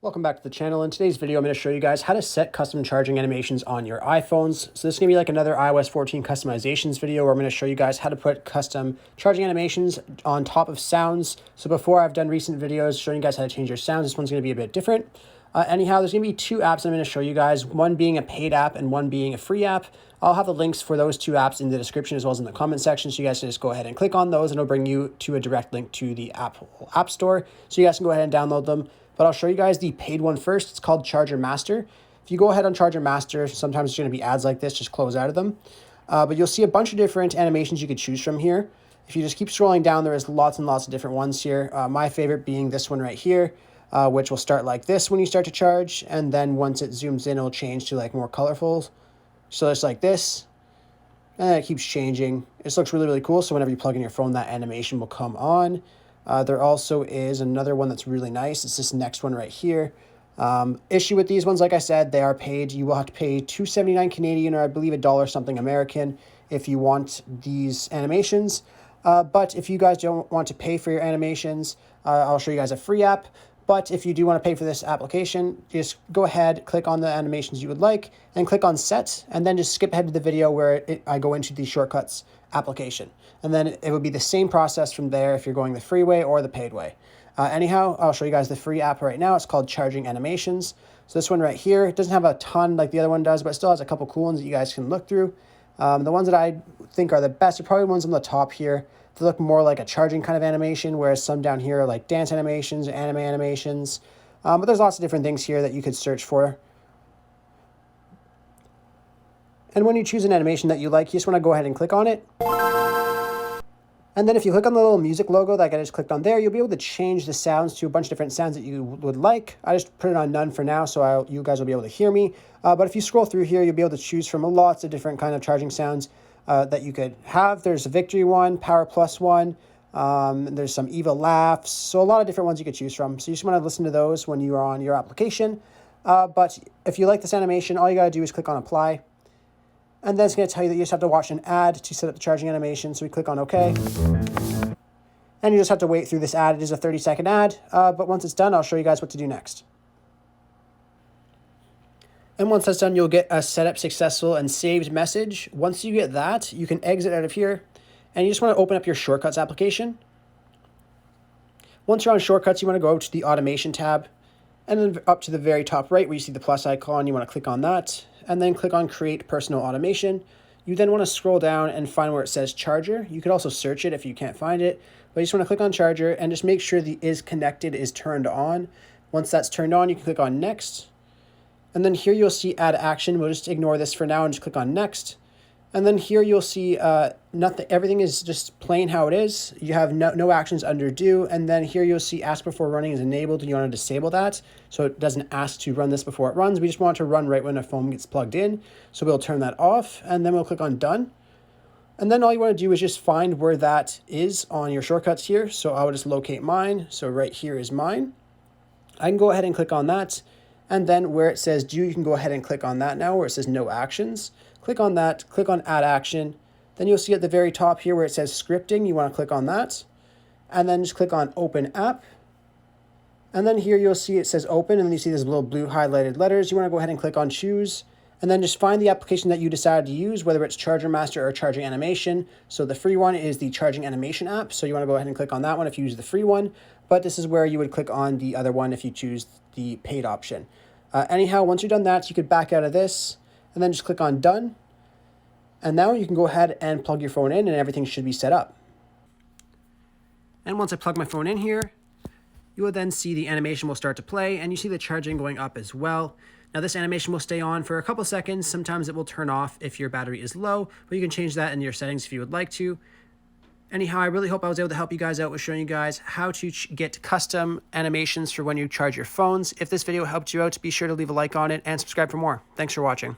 Welcome back to the channel. In today's video, I'm going to show you guys how to set custom charging animations on your iPhones. So this is going to be like another iOS 14 customizations video where I'm going to show you guys how to put custom charging animations on top of sounds. So before, I've done recent videos showing you guys how to change your sounds. This one's going to be a bit different. Anyhow, there's going to be two apps I'm going to show you guys, one being a paid app and one being a free app. I'll have the links for those two apps in the description as well as in the comment section, so you guys can just go ahead and click on those and it'll bring you to a direct link to the App Store. So you guys can go ahead and download them. But I'll show you guys the paid one first. It's called Charger Master. If you go ahead on Charger Master, sometimes there's going to be ads like this, just close out of them. But you'll see a bunch of different animations you could choose from here. If you just keep scrolling down, there is lots and lots of different ones here. My favorite being this one right here, which will start like this when you start to charge. And then once it zooms in, it'll change to like more colorful. So it's like this. And then it keeps changing. This looks really, really cool. So whenever you plug in your phone, that animation will come on. There also is another one that's really nice. It's this next one right here. Issue with these ones, like I said, they are paid. You will have to pay $2.79 Canadian, or I believe $1 something American if you want these animations. But if you guys don't want to pay for your animations, I'll show you guys a free app. But if you do want to pay for this application, just go ahead, click on the animations you would like, and click on Set, and then just skip ahead to the video where I go into the shortcuts application. And then it would be the same process from there if you're going the free way or the paid way. Anyhow, I'll show you guys the free app right now. It's called Charging Animations. So this one right here, it doesn't have a ton like the other one does, but it still has a couple cool ones that you guys can look through. The ones that I think are the best are probably ones on the top here. They look more like a charging kind of animation, whereas some down here are like dance animations, anime animations. But there's lots of different things here that you could search for. And when you choose an animation that you like, you just want to go ahead and click on it. And then if you click on the little music logo like I just clicked on there, you'll be able to change the sounds to a bunch of different sounds that you would like. I just put it on none for now, so you guys will be able to hear me. But if you scroll through here, you'll be able to choose from lots of different kind of charging sounds that you could have. There's a victory one, power plus one. There's some evil laughs. So a lot of different ones you could choose from. So you just want to listen to those when you are on your application. But if you like this animation, all you got to do is click on apply. And then it's going to tell you that you just have to watch an ad to set up the charging animation. So we click on OK. And you just have to wait through this ad. It is a 30-second ad. But once it's done, I'll show you guys what to do next. And once that's done, you'll get a setup successful and saved message. Once you get that, you can exit out of here. And you just want to open up your Shortcuts application. Once you're on Shortcuts, you want to go to the Automation tab. And then up to the very top right where you see the plus icon, you want to click on that. And then click on Create Personal Automation. You then want to scroll down and find where it says Charger. You could also search it if you can't find it. But you just want to click on Charger and just make sure the Is Connected is turned on. Once that's turned on, you can click on Next. And then here you'll see Add Action. We'll just ignore this for now and just click on Next. And then here you'll see nothing. Everything is just plain how it is. You have no actions under due. And then here you'll see Ask Before Running is enabled. And you want to disable that so it doesn't ask to run this before it runs. We just want it to run right when a phone gets plugged in. So we'll turn that off and then we'll click on Done. And then all you want to do is just find where that is on your shortcuts here. So I will just locate mine. So right here is mine. I can go ahead and click on that. And then where it says Do, you can go ahead and click on that now where it says No Actions. Click on that, click on Add Action. Then you'll see at the very top here where it says Scripting, you want to click on that. And then just click on Open App. And then here you'll see it says Open, and then you see these little blue highlighted letters. You want to go ahead and click on Choose. And then just find the application that you decided to use, whether it's Charger Master or Charging Animation. So the free one is the Charging Animation app. So you want to go ahead and click on that one if you use the free one. But this is where you would click on the other one if you choose the paid option. Anyhow, once you're done that, you could back out of this and then just click on Done. And now you can go ahead and plug your phone in and everything should be set up. And once I plug my phone in here, you will then see the animation will start to play and you see the charging going up as well. Now this animation will stay on for a couple seconds. Sometimes it will turn off if your battery is low, but you can change that in your settings if you would like to. Anyhow, I really hope I was able to help you guys out with showing you guys how to get custom animations for when you charge your phones. If this video helped you out, be sure to leave a like on it and subscribe for more. Thanks for watching.